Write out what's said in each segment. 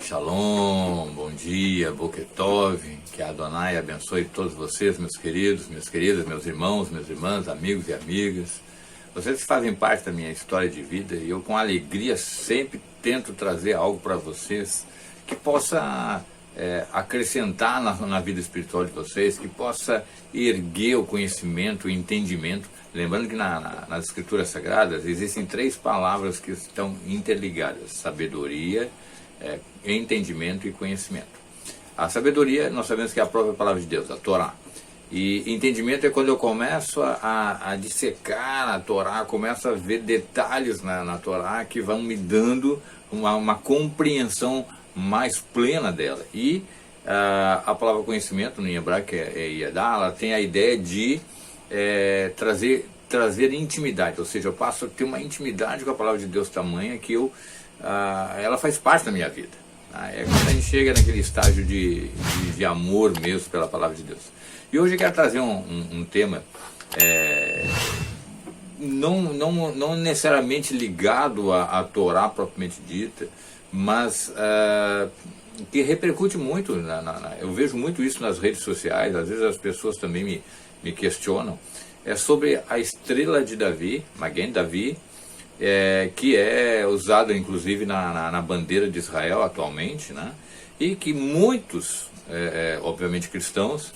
Shalom, bom dia, Boker Tov, que a Adonai abençoe todos vocês, meus queridos, minhas queridas, meus irmãos, minhas irmãs, amigos e amigas. Vocês que fazem parte da minha história de vida e eu com alegria sempre tento trazer algo para vocês que possa acrescentar na vida espiritual de vocês, que possa erguer o conhecimento, o entendimento. Lembrando que nas escrituras sagradas existem 3 palavras que estão interligadas: sabedoria, entendimento e conhecimento. A sabedoria, nós sabemos que é a própria palavra de Deus, a Torá. E entendimento é quando eu começo a dissecar a Torá, começo a ver detalhes na Torá que vão me dando uma compreensão mais plena dela. E a palavra conhecimento, no hebraico é Yedá, ela tem a ideia de trazer intimidade, ou seja, eu passo a ter uma intimidade com a palavra de Deus tamanha que ela faz parte da minha vida. É quando a gente chega naquele estágio de amor mesmo pela palavra de Deus. E hoje eu quero trazer um tema não necessariamente ligado à Torá propriamente dita, mas que repercute muito, eu vejo muito isso nas redes sociais, às vezes as pessoas também me questionam, é sobre a estrela de Davi, Magen Davi, que é usada inclusive na bandeira de Israel atualmente, né? E que muitos, obviamente cristãos,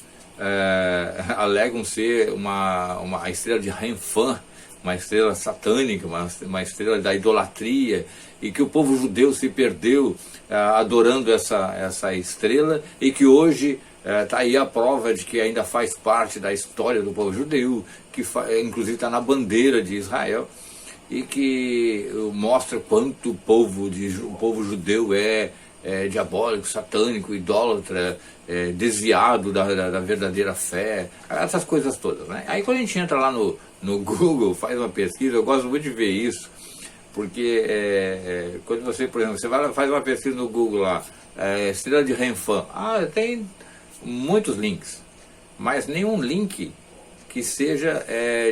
alegam ser uma estrela de Renfã, uma estrela satânica, uma estrela da idolatria, e que o povo judeu se perdeu adorando essa estrela, e que hoje está aí a prova de que ainda faz parte da história do povo judeu, que inclusive está na bandeira de Israel, e que mostra quanto o povo judeu é diabólico, satânico, idólatra, desviado da verdadeira fé, essas coisas todas, né? Aí quando a gente entra lá no Google, faz uma pesquisa, eu gosto muito de ver isso, porque quando você, por exemplo, faz uma pesquisa no Google lá, estrela de Renfã, tem muitos links, mas nenhum link que seja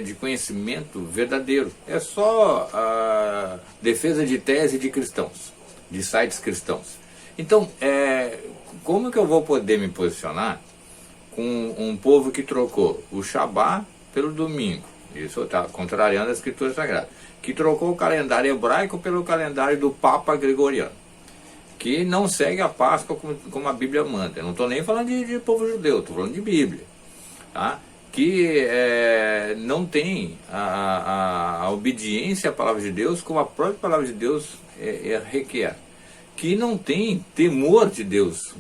de conhecimento verdadeiro. É só defesa de tese de cristãos, de sites cristãos. Então, como que eu vou poder me posicionar com um povo que trocou o Shabá pelo domingo? Isso está contrariando a Escritura Sagrada. Que trocou o calendário hebraico pelo calendário do Papa Gregoriano. Que não segue a Páscoa como a Bíblia manda. Eu não estou nem falando de povo judeu, estou falando de Bíblia. Tá? Que não tem a obediência à palavra de Deus como a própria palavra de Deus requer. Que não tem temor de Deus,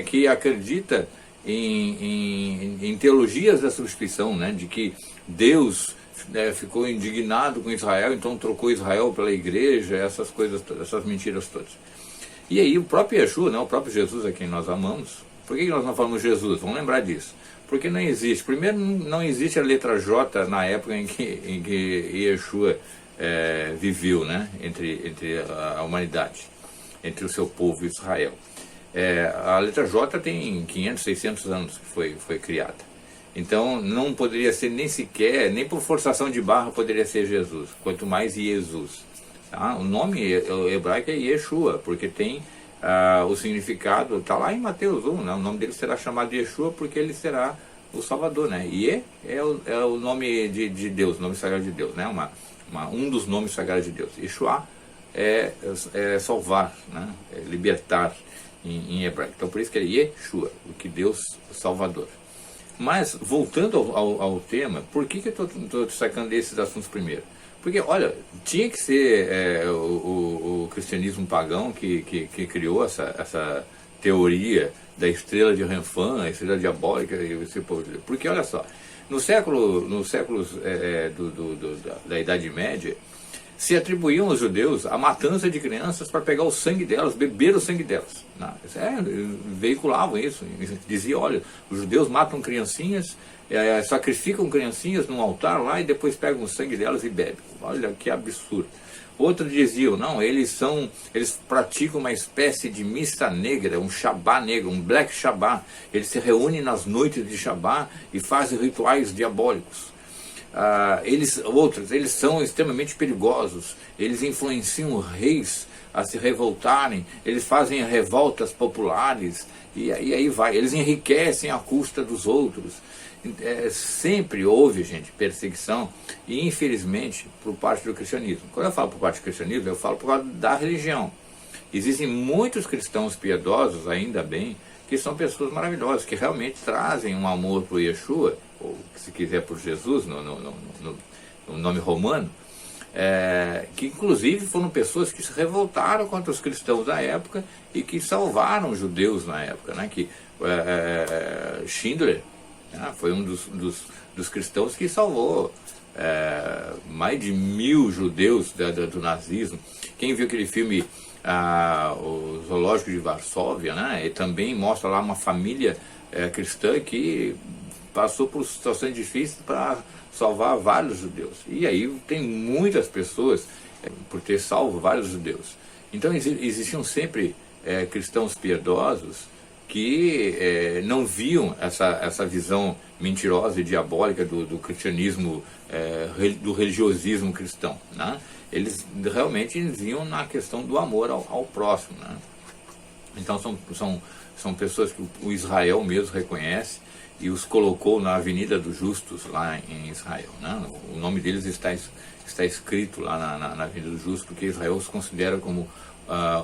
que acredita em teologias da substituição, né, de que Deus ficou indignado com Israel, então trocou Israel pela igreja, essas coisas todas, essas mentiras todas. E aí o próprio Yeshua, né, o próprio Jesus a quem nós amamos, por que nós não falamos Jesus? Vamos lembrar disso. Porque não existe, primeiro não existe a letra J na época em que Yeshua viveu, né, entre a humanidade, entre o seu povo Israel. A letra J tem 500, 600 anos que foi criada. Então não poderia ser nem por forçação de barra poderia ser Jesus, quanto mais Jesus. Tá? O nome hebraico é Yeshua, porque tem o significado, está lá em Mateus 1, né? O nome dele será chamado de Yeshua porque ele será o Salvador, né? Ye é o nome de Deus, o nome sagrado de Deus, né? Um dos nomes sagrados de Deus. Yeshua é salvar, né? É libertar em hebraico. Então por isso que é Yeshua, o que Deus Salvador. Mas voltando ao tema, por que eu estou sacando esses assuntos primeiro? Porque, olha, tinha que ser o cristianismo pagão que criou essa teoria da estrela de Renfã, a estrela diabólica, porque, olha só, nos séculos da Idade Média, se atribuíam aos judeus a matança de crianças para pegar o sangue delas, beber o sangue delas. Veiculavam isso, diziam, olha, os judeus matam criancinhas, sacrificam criancinhas num altar lá e depois pegam o sangue delas e bebem. Olha que absurdo. Outros diziam, não, eles praticam uma espécie de missa negra, um Shabá negro, um Black Shabá. Eles se reúnem nas noites de Shabá e fazem rituais diabólicos. Eles são extremamente perigosos, eles influenciam reis a se revoltarem, eles fazem revoltas populares, e aí vai, eles enriquecem à custa dos outros. Sempre houve, gente, perseguição, e infelizmente, por parte do cristianismo. Quando eu falo por parte do cristianismo, eu falo por causa da religião. Existem muitos cristãos piedosos, ainda bem, que são pessoas maravilhosas, que realmente trazem um amor por Yeshua, ou se quiser por Jesus, no nome romano, que inclusive foram pessoas que se revoltaram contra os cristãos da época e que salvaram os judeus na época, né? Que Schindler, foi um dos cristãos que salvou mais de 1000 judeus do nazismo. Quem viu aquele filme O Zoológico de Varsóvia, né? E também mostra lá uma família cristã que passou por situações difíceis para salvar vários judeus. E aí tem muitas pessoas por ter salvo vários judeus. Então existiam sempre cristãos piedosos que não viam essa visão mentirosa e diabólica do cristianismo, do religiosismo cristão, né? Eles realmente viam na questão do amor ao próximo, né? Então são pessoas que o Israel mesmo reconhece e os colocou na Avenida dos Justos lá em Israel, né? O nome deles está escrito lá na Avenida dos Justos, porque Israel os considera como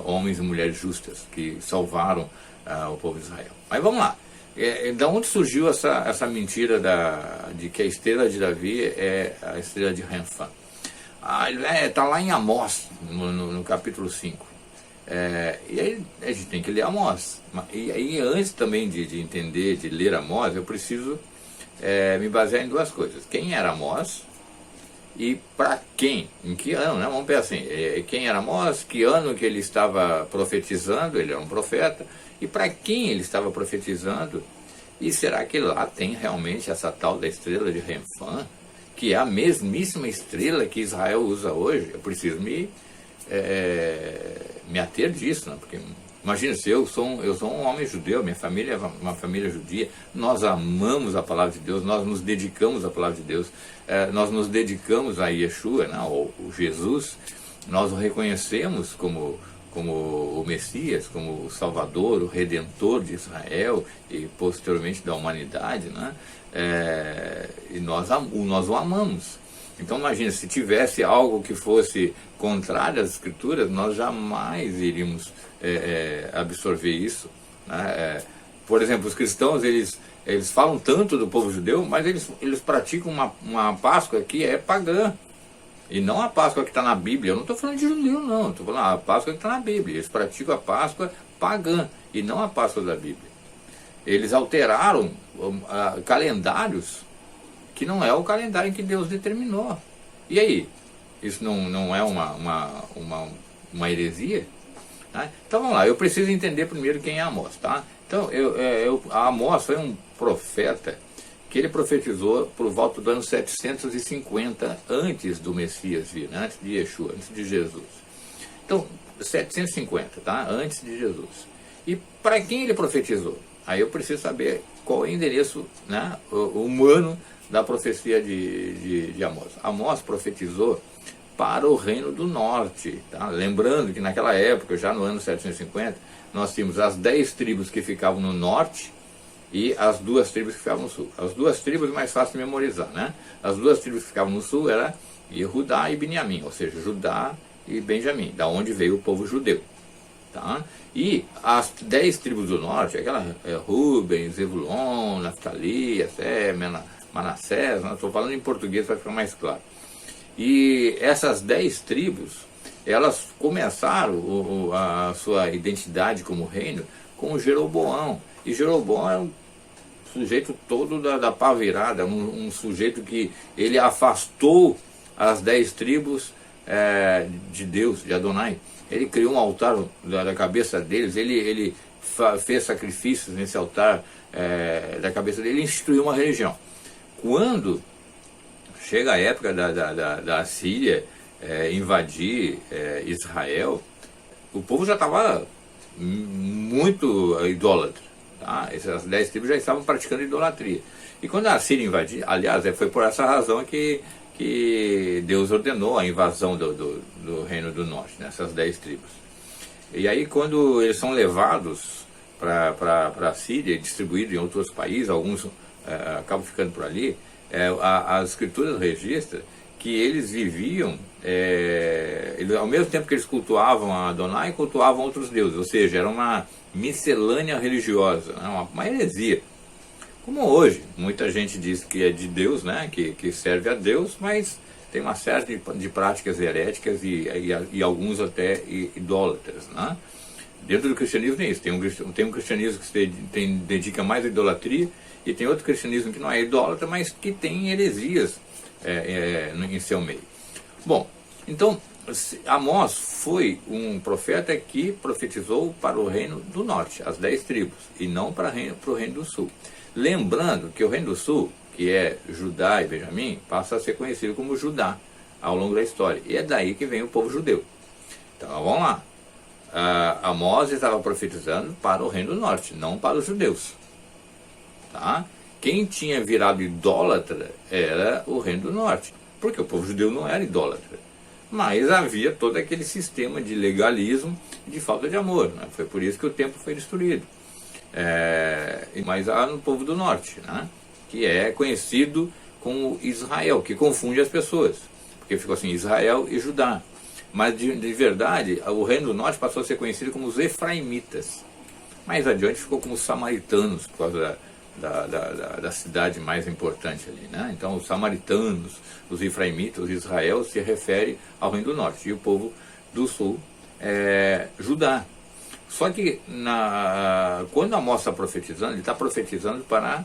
homens e mulheres justas que salvaram o povo de Israel. Mas vamos lá. Da onde surgiu essa mentira de que a estrela de Davi é a estrela de Renfã? Está lá em Amós, no capítulo 5. E aí a gente tem que ler Amós. E aí, antes também de entender, de ler Amós, eu preciso me basear em duas coisas. Quem era Amós e para quem? Em que ano, né? Vamos pensar assim, quem era Amós, que ano que ele estava profetizando, ele era um profeta, e para quem ele estava profetizando, e será que lá tem realmente essa tal da estrela de Renfã, que é a mesmíssima estrela que Israel usa hoje? Eu preciso me ater disso, né? Porque imagina, se eu sou um homem judeu, minha família é uma família judia, nós amamos a palavra de Deus, nós nos dedicamos à palavra de Deus, nós nos dedicamos a Yeshua, né? O Jesus, nós o reconhecemos como o Messias, como o Salvador, o Redentor de Israel e posteriormente da humanidade, né? E nós o amamos. Então imagina, se tivesse algo que fosse contrário às Escrituras, nós jamais iríamos absorver isso, né? Por exemplo, os cristãos, eles falam tanto do povo judeu, mas eles praticam uma Páscoa que é pagã. E não a Páscoa que está na Bíblia. Eu não estou falando de judeu, não. Estou falando a Páscoa que está na Bíblia. Eles praticam a Páscoa pagã e não a Páscoa da Bíblia. Eles alteraram calendários que não é o calendário que Deus determinou. E aí? Isso não é uma heresia? Tá? Então vamos lá, eu preciso entender primeiro quem é Amós. Tá? Então, Amós foi um profeta que ele profetizou por volta do ano 750 antes do Messias vir, né? Antes de Yeshua, antes de Jesus. Então, 750, tá? Antes de Jesus. E para quem ele profetizou? Aí eu preciso saber qual é o endereço, né, humano da profecia de Amós. Amós profetizou para o reino do norte. Tá? Lembrando que naquela época, já no ano 750, nós tínhamos as 10 tribos que ficavam no norte e as 2 tribos que ficavam no sul. As 2 tribos mais fácil de memorizar, né? As 2 tribos que ficavam no sul eram Judá e Beniamim, ou seja, Judá e Benjamim, da onde veio o povo judeu. Tá? E as 10 tribos do norte, aquela Rubem, Zebulon, Naftali, Assé, Manassés, estou falando em português para ficar mais claro. E essas 10 tribos, elas começaram a sua identidade como reino com Jeroboão. E Jeroboão é um sujeito todo da pá virada, um sujeito que ele afastou as 10 tribos de Deus, de Adonai. Ele criou um altar da cabeça deles, ele fez sacrifícios nesse altar da cabeça dele e instituiu uma religião. Quando chega a época da Assíria invadir Israel, o povo já estava muito idólatra. Tá? Essas 10 tribos já estavam praticando idolatria. E quando a Assíria invadiu, aliás, foi por essa razão que Deus ordenou a invasão do reino do norte, nessas 10 tribos. E aí quando eles são levados para a Síria, distribuídos em outros países, alguns acabam ficando por ali, as escrituras registram que eles viviam, ao mesmo tempo que eles cultuavam a Adonai, cultuavam outros deuses, ou seja, era uma miscelânea religiosa, né? Uma heresia. Como hoje, muita gente diz que é de Deus, né? que serve a Deus, mas tem uma série de práticas heréticas e alguns até idólatras, né? Dentro do cristianismo tem isso, tem um cristianismo que se dedica mais à idolatria, e tem outro cristianismo que não é idólatra, mas que tem heresias em seu meio. Bom, então Amós foi um profeta que profetizou para o reino do norte, as 10 tribos, e não para o reino do sul. Lembrando que o reino do sul, que é Judá e Benjamim, passa a ser conhecido como Judá ao longo da história, e é daí que vem o povo judeu. Então vamos lá. Amós estava profetizando para o reino do norte, não para os judeus. Tá? Quem tinha virado idólatra era o reino do norte, porque o povo judeu não era idólatra, mas havia todo aquele sistema de legalismo e de falta de amor, né? Foi por isso que o templo foi destruído. Mas há no povo do norte, né? Que é conhecido como Israel, que confunde as pessoas, porque ficou assim, Israel e Judá. Mas de verdade, o reino do norte passou a ser conhecido como os efraimitas. Mais adiante ficou como os samaritanos, por causa da cidade mais importante ali, né? Então os samaritanos, os efraimitas, Israel se refere ao reino do norte, e o povo do sul é Judá. Só que quando Amós está profetizando, ele está profetizando para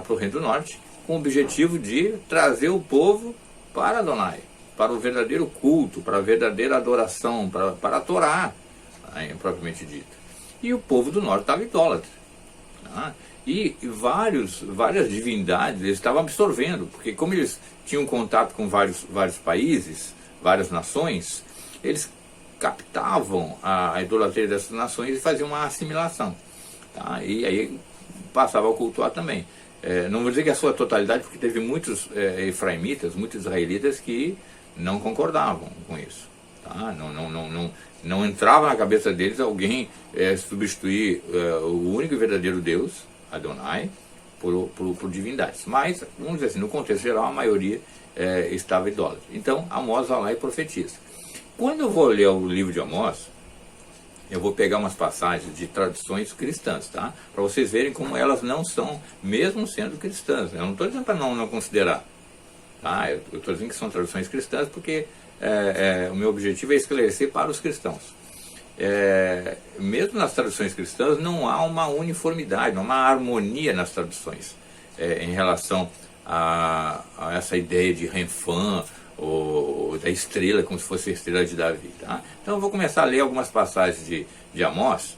o reino do norte, com o objetivo de trazer o povo para Adonai, para o verdadeiro culto, para a verdadeira adoração, para a Torá, propriamente dita. E o povo do norte estava idólatra. Tá? E várias divindades eles estavam absorvendo, porque como eles tinham contato com vários países, várias nações, eles captavam a idolatria dessas nações e faziam uma assimilação. Tá? E aí passavam a cultuar também. Não vou dizer que a sua totalidade, porque teve muitos efraimitas, muitos israelitas que não concordavam com isso. Tá? Não entrava na cabeça deles alguém substituir o único e verdadeiro Deus, Adonai, por divindades. Mas, vamos dizer assim, no contexto geral, a maioria estava idólatra. Então, Amós vai lá e profetiza. Quando eu vou ler o livro de Amós, eu vou pegar umas passagens de tradições cristãs, tá? Para vocês verem como elas não são, mesmo sendo cristãs. Eu não estou dizendo para não considerar. Tá? Eu estou dizendo que são tradições cristãs porque o meu objetivo é esclarecer para os cristãos. Mesmo nas tradições cristãs não há uma uniformidade, não há uma harmonia nas tradições em relação a essa ideia de Renfã, ou da estrela, como se fosse a estrela de Davi. Tá? Então eu vou começar a ler algumas passagens de Amós,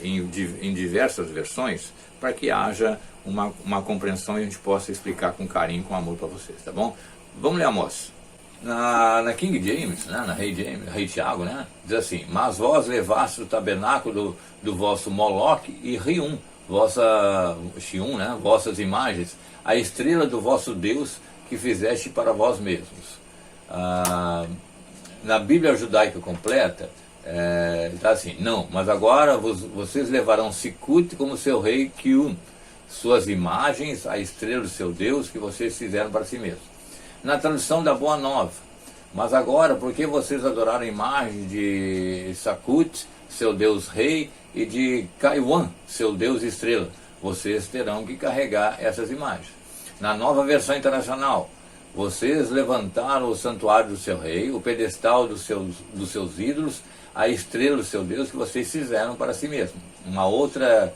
em diversas versões, para que haja uma compreensão e a gente possa explicar com carinho, com amor para vocês, tá bom? Vamos ler Amós. Na King James, né, na Rei Tiago, né, diz assim: mas vós levaste o tabernáculo do vosso Moloque e Rium, Xium, né, vossas imagens, a estrela do vosso Deus que fizeste para vós mesmos. Na Bíblia judaica completa, está assim: não, mas agora vocês levarão Sikut como seu rei Kium, suas imagens, a estrela do seu Deus que vocês fizeram para si mesmos. Na tradução da Boa Nova: mas agora, porque vocês adoraram a imagem de Sakut, seu Deus rei, e de Kaiwan, seu Deus estrela, vocês terão que carregar essas imagens. Na Nova Versão Internacional: vocês levantaram o santuário do seu rei, o pedestal dos seus ídolos, a estrela do seu Deus que vocês fizeram para si mesmo. Uma outra,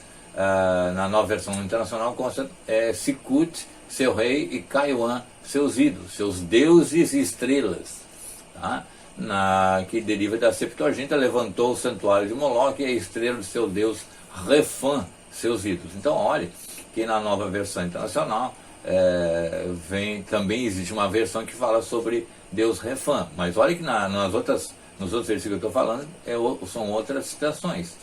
na Nova Versão Internacional, consta Sikut, seu rei, e Kaiwan, seus ídolos, seus deuses e estrelas. Tá? Que deriva da Septuaginta: levantou o santuário de Moloque e a estrela do seu Deus Refã, seus ídolos. Então olhe que na Nova Versão Internacional também existe uma versão que fala sobre Deus Refã, mas olha que nos outros versículos que eu estou falando são outras citações.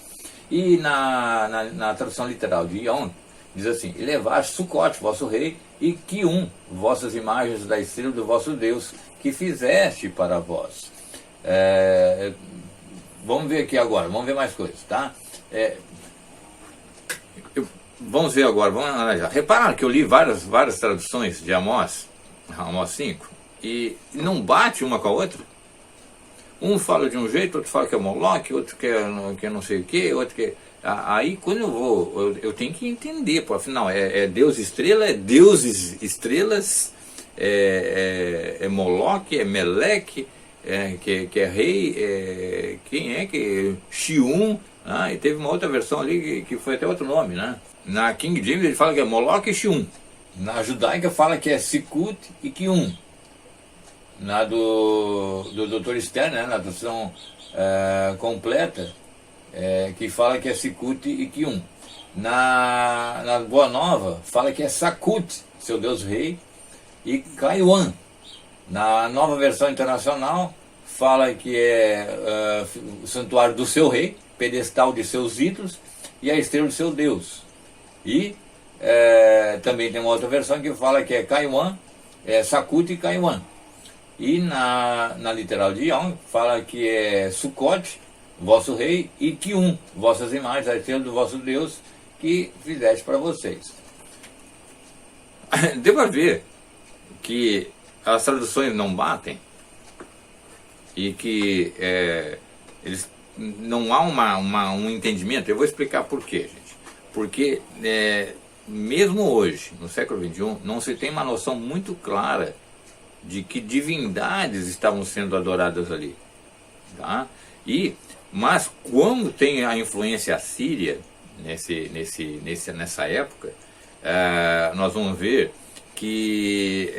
E na tradução literal de Ion diz assim: e levaste Sucote, vosso rei, e Kium, vossas imagens da estrela do vosso Deus que fizeste para vós. vamos ver aqui agora, vamos ver mais coisas, tá? Vamos ver agora, vamos analisar. Repararam que eu li várias traduções de Amós 5, e não bate uma com a outra? Um fala de um jeito, outro fala que é Moloque, outro que é não sei o que, outro que... Aí quando eu tenho que entender, pô, afinal, Deus estrela, é deuses estrelas, é Moloque, é Meleque, que é rei, quem é que... Xium, e teve uma outra versão ali que foi até outro nome, né? Na King James ele fala que é Moloque e Xium. Na judaica fala que é Sikut e Kium. Na do Dr. Stern, né, na tradução completa, que fala que é Sikut e Kium. Na Boa Nova fala que é Sakut, seu Deus Rei, e Kaiwan. Na nova versão internacional fala que é o santuário do seu rei, pedestal de seus ídolos e a estrela do seu Deus. E também tem uma outra versão que fala que é Kaiwan, Sakut e Kaiwan. E na literal de Young fala que é Sukkot, vosso rei, e Kium, vossas imagens, a estrela do vosso Deus, que fizeste para vocês. Devo ver que as traduções não batem e que eles não há um entendimento. Eu vou explicar por quê, gente. Porque mesmo hoje, no século XXI, não se tem uma noção muito clara de que divindades estavam sendo adoradas ali, tá? Mas como tem a influência assíria nessa época, nós vamos ver que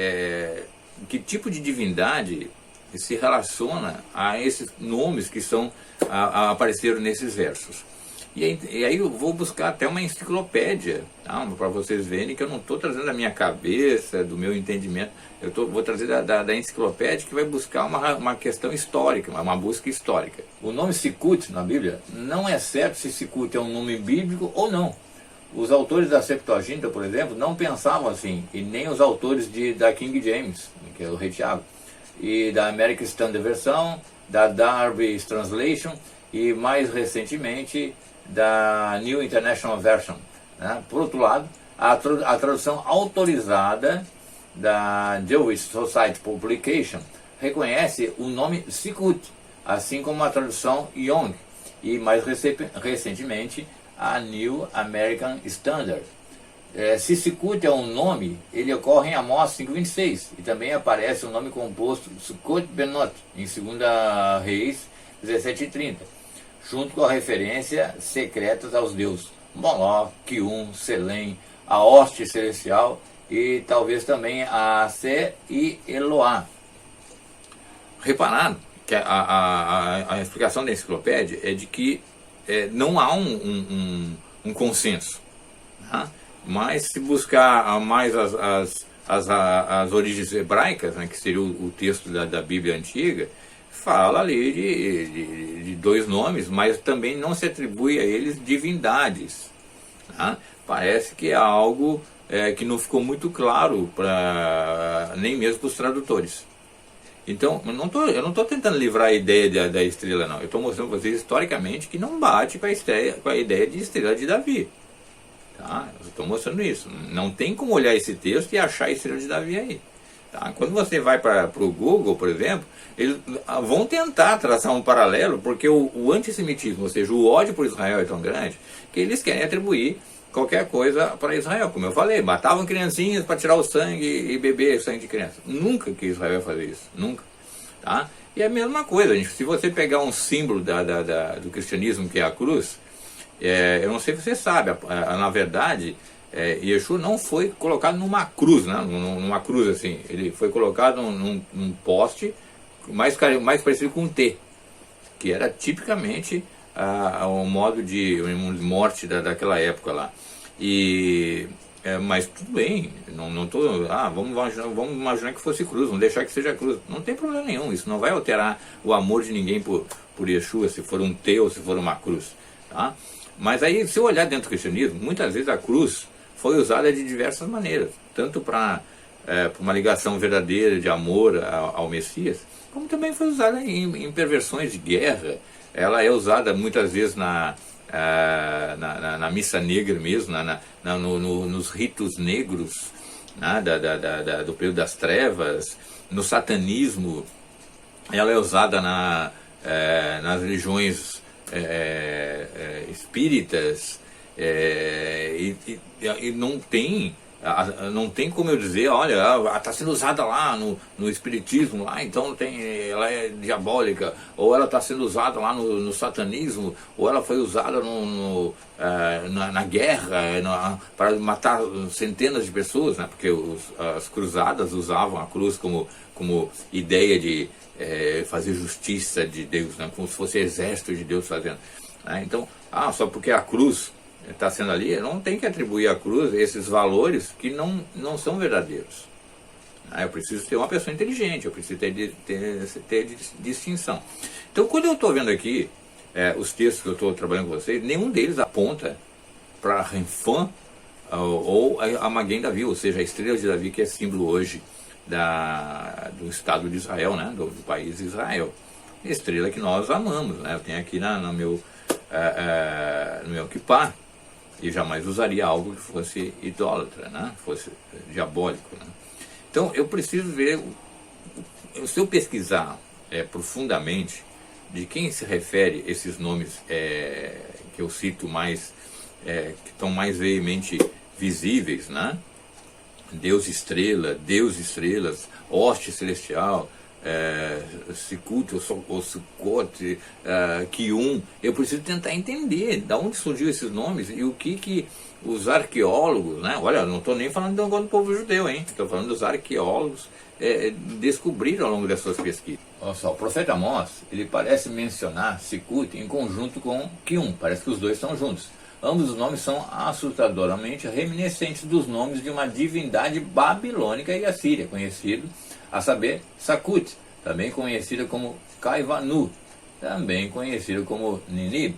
tipo de divindade se relaciona a esses nomes que apareceram nesses versos. E aí eu vou buscar até uma enciclopédia, tá? Para vocês verem que eu não estou trazendo da minha cabeça, do meu entendimento, vou trazer da enciclopédia, que vai buscar uma questão histórica, uma busca histórica. O nome Sikut na Bíblia não é certo se Sikut é um nome bíblico ou não. Os autores da Septuaginta, por exemplo, não pensavam assim, e nem os autores da King James, que é o Rei Tiago, e da American Standard Version, da Darby's Translation, e mais recentemente da New International Version, né? Por outro lado, a tradução autorizada da Jewish Society Publication reconhece o nome Sikut, assim como a tradução Young, e mais recentemente a New American Standard. Se Sikut é um nome, ele ocorre em Amós 5:26, e também aparece o nome composto Sukkot Benot, em 2 Reis 17:30, junto com a referência secretas aos deuses Moloch, Kium, Selém, a hoste celestial e talvez também a Sé e Eloá. Repararam que a explicação da enciclopédia é de que não há um consenso, tá? Mas se buscar mais as origens hebraicas, né, que seria o texto da Bíblia antiga, fala ali de dois nomes, mas também não se atribui a eles divindades, tá? Parece que é algo que não ficou muito claro nem mesmo para os tradutores. Então, eu não estou tentando livrar a ideia da estrela, não. Eu estou mostrando para vocês historicamente que não bate com a ideia de estrela de Davi. Tá? Eu estou mostrando isso. Não tem como olhar esse texto e achar a estrela de Davi aí. Tá? Quando você vai para o Google, por exemplo, eles vão tentar traçar um paralelo, porque o antissemitismo, ou seja, o ódio por Israel é tão grande, que eles querem atribuir qualquer coisa para Israel. Como eu falei, matavam criancinhas para tirar o sangue e beber sangue de criança. Nunca que Israel ia fazer isso, nunca. Tá? E é a mesma coisa, gente. Se você pegar um símbolo do cristianismo, que é a cruz, eu não sei se você sabe, na verdade, Yeshua não foi colocado numa cruz, né? Numa cruz assim, ele foi colocado num poste mais parecido com um T, que era tipicamente o modo de morte daquela época lá. Mas tudo bem, vamos imaginar que fosse cruz, vamos deixar que seja cruz, não tem problema nenhum, isso não vai alterar o amor de ninguém por Yeshua, se for um T ou se for uma cruz, tá? Mas aí, se eu olhar dentro do cristianismo, muitas vezes a cruz foi usada de diversas maneiras, tanto para uma ligação verdadeira de amor ao Messias, como também foi usada em perversões de guerra, ela é usada muitas vezes na missa negra mesmo, nos ritos negros, né, do período das trevas, no satanismo. Ela é usada nas religiões espíritas, e não tem como eu dizer, olha, está sendo usada lá no espiritismo, lá, então ela é diabólica, ou ela está sendo usada lá no satanismo, ou ela foi usada na guerra para matar centenas de pessoas, né? Porque as cruzadas usavam a cruz como ideia de fazer justiça de Deus, né? Como se fosse exército de Deus fazendo, né? Então, só porque a cruz está sendo ali, não tem que atribuir à cruz esses valores que não são verdadeiros. Eu preciso ter uma pessoa inteligente, eu preciso ter distinção. Então, quando eu estou vendo aqui os textos que eu estou trabalhando com vocês, nenhum deles aponta para Renfã ou a Maguen Davi, ou seja, a estrela de Davi, que é símbolo hoje do Estado de Israel, né, do país de Israel. Estrela que nós amamos, né? Eu tenho aqui no meu kippah, e jamais usaria algo que fosse idólatra, né? Fosse diabólico, né? Então eu preciso ver, se eu pesquisar profundamente de quem se refere esses nomes que eu cito mais, que estão mais veemente visíveis, né? Deus estrela, Deus estrelas, hoste celestial, Sikut ou Sukkot, Kium. Eu preciso tentar entender de onde surgiu esses nomes e o que os arqueólogos, né? Olha, não estou nem falando do povo judeu, hein? Estou falando dos arqueólogos descobriram ao longo das suas pesquisas. Olha só, o profeta Amós, ele parece mencionar Sikut em conjunto com Kium, parece que os dois estão juntos. Ambos os nomes são assustadoramente reminiscentes dos nomes de uma divindade babilônica e assíria, conhecido, a saber, Sakut, também conhecida como Kaivanu, também conhecido como Ninib.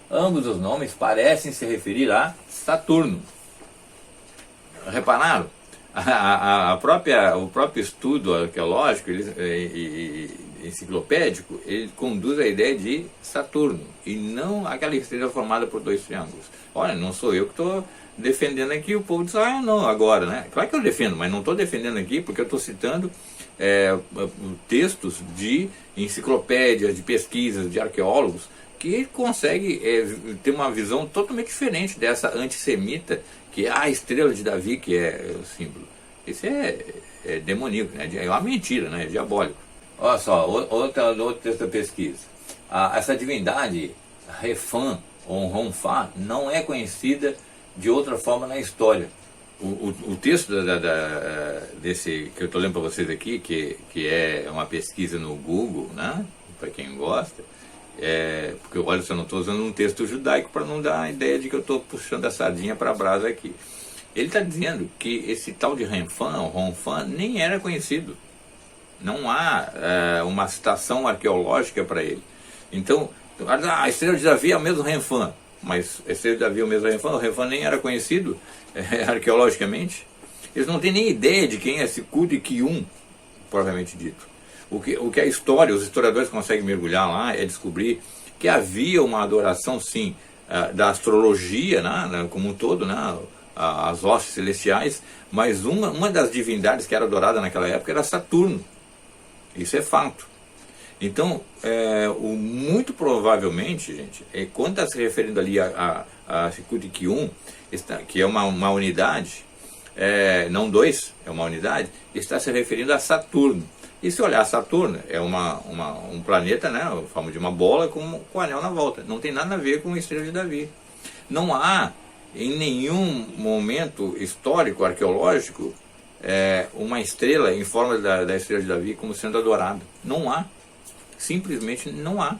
Ambos os nomes parecem se referir a Saturno. Repararam? O próprio estudo arqueológico e enciclopédico, ele conduz a ideia de Saturno, e não aquela estrela formada por dois triângulos. Olha, não sou eu que estou defendendo aqui o povo de Israel, não, agora, né? Claro que eu defendo, mas não estou defendendo aqui porque eu estou citando textos de enciclopédias, de pesquisas, de arqueólogos, que conseguem ter uma visão totalmente diferente dessa antissemita, que é a estrela de Davi, que é o símbolo. Isso é demoníaco, né? É uma mentira, né? É diabólico. Olha só, outro texto da pesquisa. Essa divindade, Refã ou Ronfá, não é conhecida de outra forma na história. O texto desse que eu estou lendo para vocês aqui, que é uma pesquisa no Google, né? Para quem gosta, porque olha, eu não estou usando um texto judaico para não dar a ideia de que eu estou puxando a sardinha para a brasa aqui. Ele está dizendo que esse tal de Renfã ou Ronfã nem era conhecido. Não há uma citação arqueológica para ele. Então, a estrela de Davi é o mesmo Renfã, mas a estrela de Davi é o mesmo Renfã, o Renfã nem era conhecido arqueologicamente. Eles não têm nem ideia de quem é Sikut e Kium, propriamente dito. O que a história, os historiadores conseguem mergulhar lá é descobrir que havia uma adoração, sim, da astrologia, né, como um todo, né, as hostes celestiais, mas uma das divindades que era adorada naquela época era Saturno. Isso é fato. Então, muito provavelmente, gente, quando está se referindo ali a Sikut e Kium, que é uma unidade, não dois, é uma unidade, está se referindo a Saturno. E se olhar Saturno, é um planeta, né, em forma de uma bola com o anel na volta. Não tem nada a ver com a estrela de Davi. Não há, em nenhum momento histórico, arqueológico, uma estrela em forma da estrela de Davi como sendo adorada. Não há. Simplesmente não há.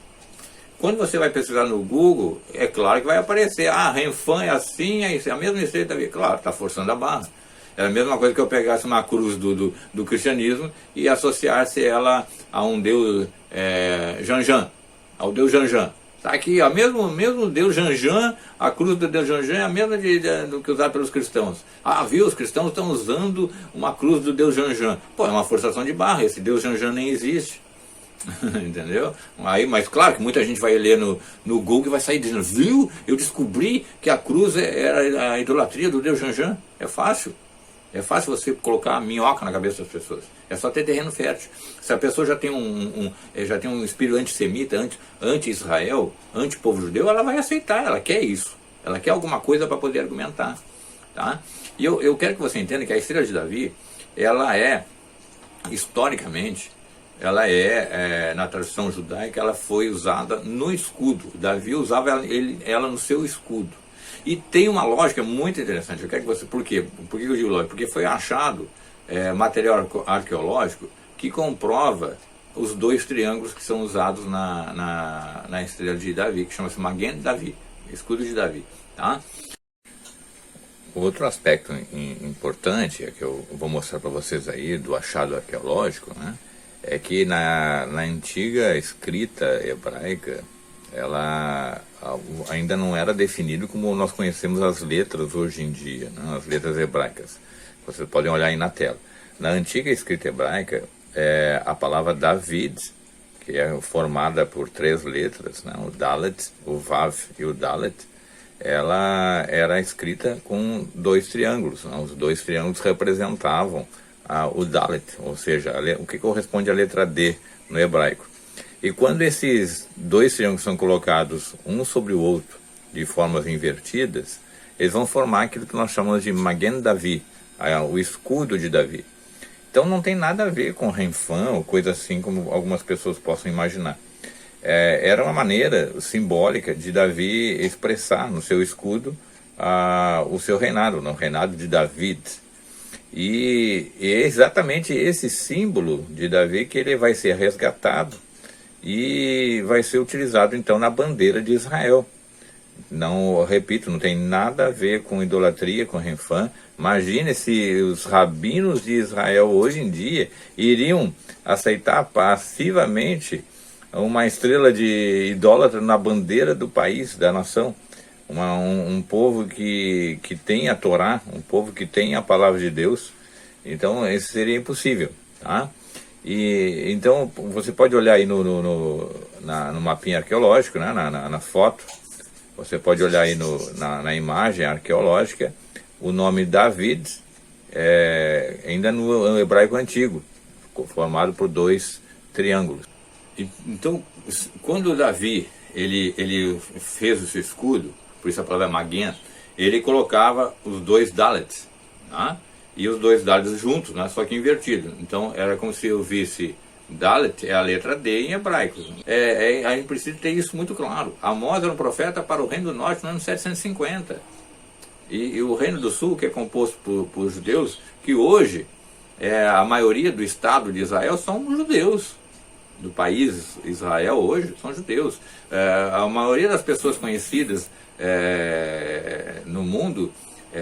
Quando você vai pesquisar no Google, é claro que vai aparecer, Renfã é assim, é a mesma estrela de Davi. Claro, está forçando a barra. É a mesma coisa que eu pegasse uma cruz do cristianismo e associasse ela a um deus Janjan, ao deus Janjan. Está aqui, o mesmo deus Janjan, a cruz do deus Janjan é a mesma do que usada pelos cristãos. Viu, os cristãos estão usando uma cruz do deus Janjan. Pô, é uma forçação de barra, esse deus Janjan nem existe. Entendeu? Aí, mas claro que muita gente vai ler no Google e vai sair dizendo, viu, eu descobri que a cruz era a idolatria do Deus Janjan. É fácil. É fácil você colocar minhoca na cabeça das pessoas. É só ter terreno fértil. Se a pessoa já tem já tem um espírito antissemita, anti-Israel, anti-povo judeu, ela vai aceitar, ela quer isso. Ela quer alguma coisa para poder argumentar. Tá? E eu quero que você entenda que a estrela de Davi, ela é, historicamente, ela na tradição judaica, ela foi usada no escudo. Davi usava ela no seu escudo. E tem uma lógica muito interessante. Eu quero que você, por quê? Por que eu digo lógica? Porque foi achado material arqueológico que comprova os dois triângulos que são usados na estrela de Davi, que chama-se Maguen Davi, escudo de Davi. Tá? Outro aspecto importante que eu vou mostrar para vocês aí do achado arqueológico, né, é que na antiga escrita hebraica, ela ainda não era definido como nós conhecemos as letras hoje em dia, né, as letras hebraicas. Vocês podem olhar aí na tela. Na antiga escrita hebraica, a palavra David, que é formada por 3 letras, né, o Dalet, o Vav e o Dalet, ela era escrita com 2 triângulos. Né? Os 2 triângulos representavam o Dalet, ou seja, o que corresponde à letra D no hebraico. E quando esses 2 triângulos são colocados um sobre o outro de formas invertidas, eles vão formar aquilo que nós chamamos de Maguen Davi, o escudo de Davi. Então não tem nada a ver com Renfã ou coisa assim como algumas pessoas possam imaginar. Era uma maneira simbólica de Davi expressar no seu escudo o seu reinado, o reinado de David. E é exatamente esse símbolo de Davi que ele vai ser resgatado e vai ser utilizado então na bandeira de Israel. Não, repito, não tem nada a ver com idolatria, com Renfã. Imagine se os rabinos de Israel hoje em dia iriam aceitar passivamente uma estrela de idólatra na bandeira do país, da nação. Um povo que tem a Torá, um povo que tem a palavra de Deus. Então isso seria impossível, tá? E então você pode olhar aí no mapinha arqueológico, né, na foto. Você pode olhar aí na imagem arqueológica o nome David, ainda no hebraico antigo, formado por 2 triângulos. Então, quando Davi ele fez o seu escudo, por isso a palavra é Maguen, ele colocava os 2 Dalets, tá? E os 2 Dalets juntos, né? Só que invertido. Então era como se eu visse Dalet é a letra D em hebraico. A gente precisa ter isso muito claro. Amós era um profeta para o Reino do Norte no ano 750. E o Reino do Sul, que é composto por judeus, que hoje a maioria do Estado de Israel são judeus. Do país Israel hoje são judeus. A maioria das pessoas conhecidas no mundo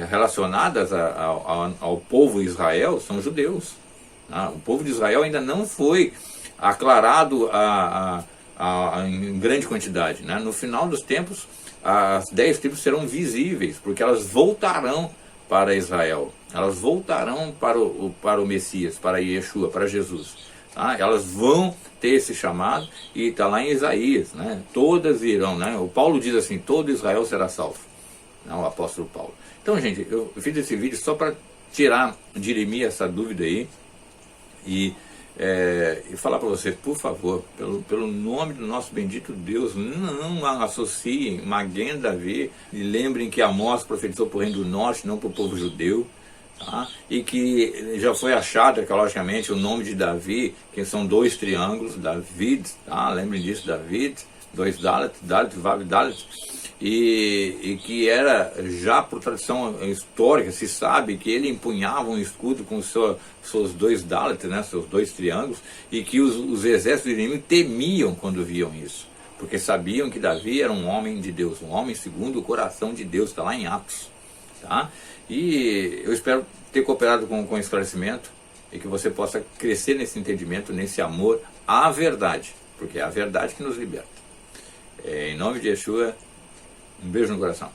relacionadas ao povo Israel são judeus. O povo de Israel ainda não foi aclarado em grande quantidade. Né? No final dos tempos, as 10 tribos serão visíveis, porque elas voltarão para Israel. Elas voltarão para o Messias, para Yeshua, para Jesus. Tá? Elas vão ter esse chamado, e está lá em Isaías, né? Todas irão, né? O Paulo diz assim, todo Israel será salvo, né? O apóstolo Paulo. Então, gente, eu fiz esse vídeo só para tirar de mim essa dúvida aí, e falar para vocês, por favor, pelo nome do nosso bendito Deus, não associem Maguen Davi, e lembrem que Amós profetizou para o Reino do Norte, não para o povo judeu. Tá? E que já foi achado arqueologicamente o nome de Davi, que são 2 triângulos, David, tá? Lembrem disso, David, 2 Dalet, Vav, Dalet, e que era, já por tradição histórica, se sabe que ele empunhava um escudo com seus 2 Dalet, né, seus 2 triângulos, e que os exércitos inimigos temiam quando viam isso, porque sabiam que Davi era um homem de Deus, um homem segundo o coração de Deus, está lá em Atos. Tá? E eu espero ter cooperado com o esclarecimento e que você possa crescer nesse entendimento, nesse amor à verdade, porque é a verdade que nos liberta. Em nome de Yeshua, um beijo no coração.